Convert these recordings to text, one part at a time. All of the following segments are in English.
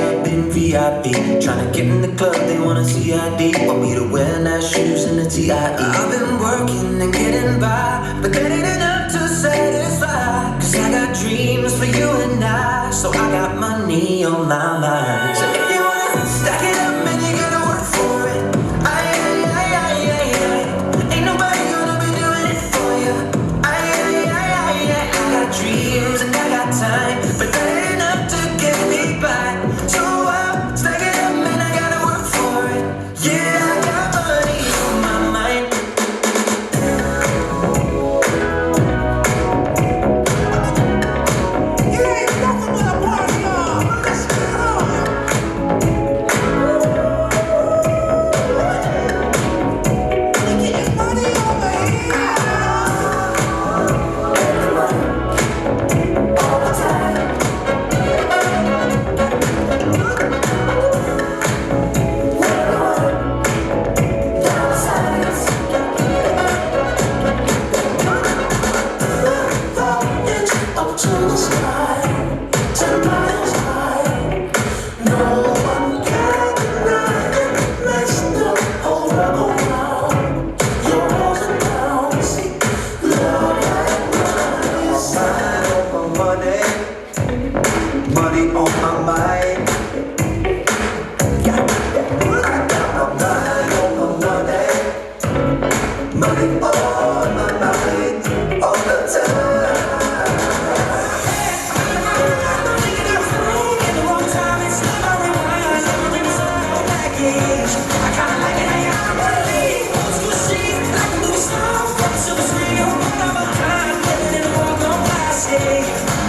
up in VIP. Tryna get in the club, they wanna see ID. Want me to wear nice shoes and a TIE. I've been working and getting by, but that ain't enough to satisfy. Cause I got dreams for you and I, so I got money on my mind. So if you wanna stack it up, man, you gotta work for it. Ain't nobody gonna be doing it for you. I got dreams and I got time, but that ain't enough to get me by. So stack it up, man, I gotta work for it. Yeah, I got money on my mind. You ain't nothing but a party on. Let's get on. You getting money over here. All the time. Up to the sky, 10 miles high. No one can deny it. Makes the whole world go round. Your ups and downs, love like money. Mind on my money, money on my mind. I got my mind on my money, money on my mind all the time.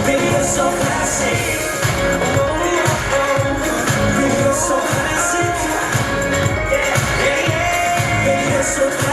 Baby, you're so classic. Baby, you're so classic. Yeah, yeah, yeah. Baby, you're so classic.